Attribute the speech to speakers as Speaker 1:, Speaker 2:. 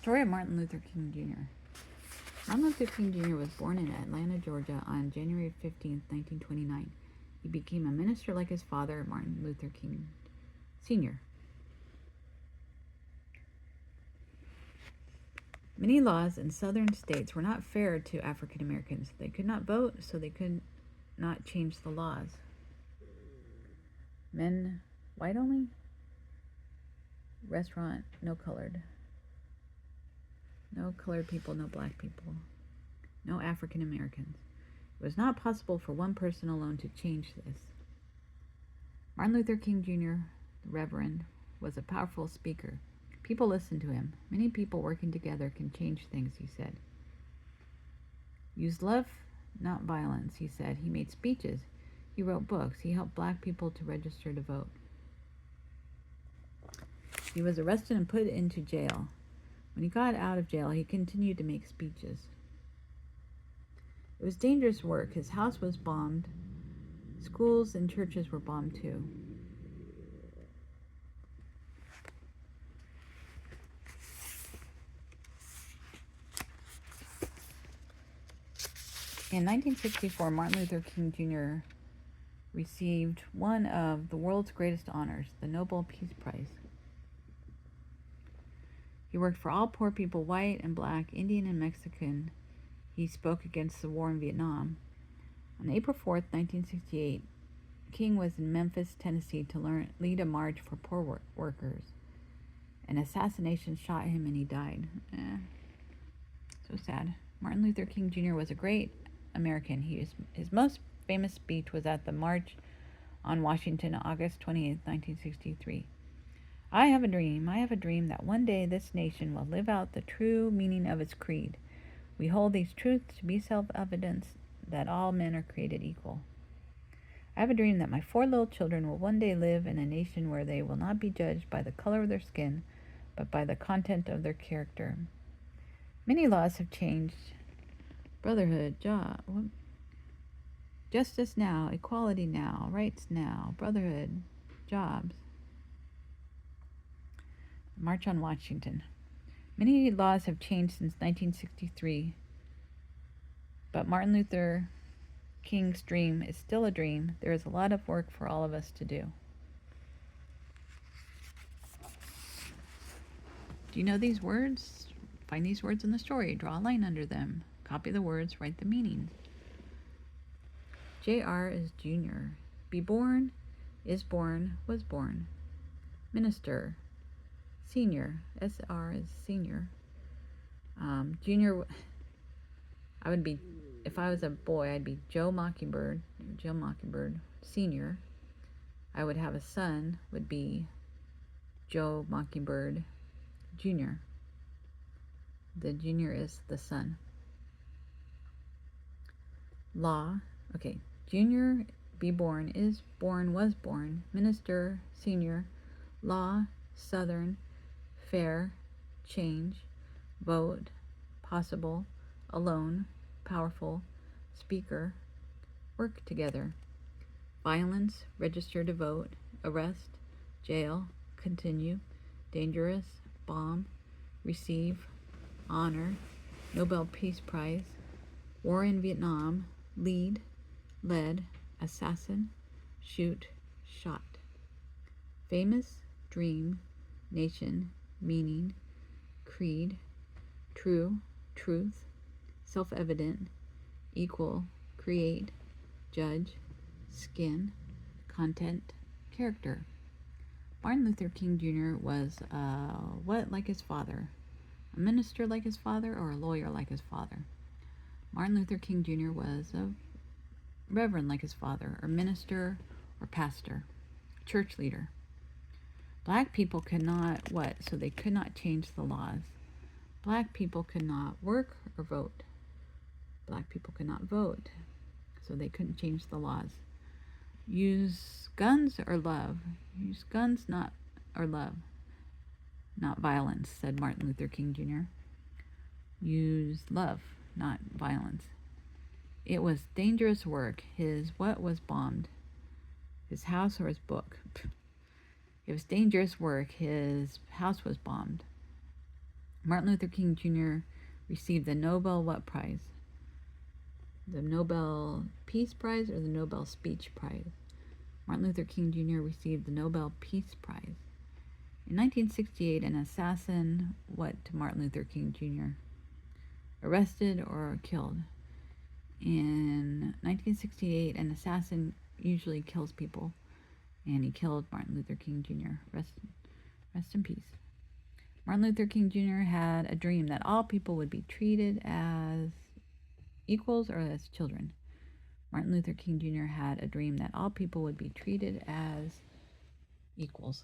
Speaker 1: Story of Martin Luther King Jr. Martin Luther King Jr. was born in Atlanta, Georgia on January 15, 1929. He became a minister like his father, Martin Luther King Sr. Many laws in southern states were not fair to African Americans. They could not vote, so they could not change the laws. Men, white only. Restaurant, no colored. No colored people, no black people. No African Americans. It was not possible for one person alone to change this. Martin Luther King Jr., the Reverend, was a powerful speaker. People listened to him. Many people working together can change things, he said. Use love, not violence, he said. He made speeches. He wrote books. He helped black people to register to vote. He was arrested and put into jail. When he got out of jail, he continued to make speeches. It was dangerous work. His house was bombed. Schools and churches were bombed too. In 1964, Martin Luther King Jr. received one of the world's greatest honors, the Nobel Peace Prize. He worked for all poor people, white and black, Indian and Mexican. He spoke against the war in Vietnam. On April 4th, 1968, King was in Memphis, Tennessee to lead a march for poor workers. An assassination shot him and he died. So sad. Martin Luther King Jr. was a great American. His most famous speech was at the March on Washington, August 28, 1963. I have a dream that one day this nation will live out the true meaning of its creed. We hold these truths to be self-evident that all men are created equal. I have a dream that my 4 little children will one day live in a nation where they will not be judged by the color of their skin, but by the content of their character. Many laws have changed. Brotherhood, justice now, equality now, rights now, brotherhood, jobs. March on Washington. Many laws have changed since 1963, but Martin Luther King's dream is still a dream. There is a lot of work for all of us to do. Do you know these words? Find these words in the story. Draw a line under them. Copy the words. Write the meanings. JR is junior. Be born, is born, was born. Minister. Senior. SR is senior. Junior, I would be, if I was a boy, I'd be Joe Mockingbird. Joe Mockingbird. Senior. I would have a son, would be Joe Mockingbird Jr. The junior is the son. Law. Okay. Junior, be born, is born, was born. Minister, senior. Law, southern. Fair, change. Vote, possible. Alone, powerful. Speaker, work together. Violence, register to vote. Arrest, jail, continue. Dangerous, bomb. Receive, honor. Nobel Peace Prize. War in Vietnam. Lead, led. Assassin, shoot, shot. Famous, dream. Nation, meaning. Creed, true, truth. Self-evident, equal, create, judge, skin, content, character. Martin Luther King Jr. was what like his father? A minister like his father or a lawyer like his father? Martin Luther King Jr. was a reverend like his father, or minister or pastor, church leader. Black people could not what? So they could not change the laws. Black people could not work or vote. Black people could not vote, so they couldn't change the laws. Use guns or love. Use guns or love, not violence, said Martin Luther King Jr. Use love, not violence. It was dangerous work. His what was bombed? His house or his book? It was dangerous work. His house was bombed. Martin Luther King Jr. received the Nobel what prize? The Nobel Peace Prize or the Nobel Speech Prize? Martin Luther King Jr. received the Nobel Peace Prize. In 1968, an assassin, what to Martin Luther King Jr.? Arrested or killed? In 1968, an assassin usually kills people, and he killed Martin Luther King Jr. Rest in peace. Martin Luther King Jr. had a dream that all people would be treated as equals or as children. Martin Luther King Jr. had a dream that all people would be treated as equals.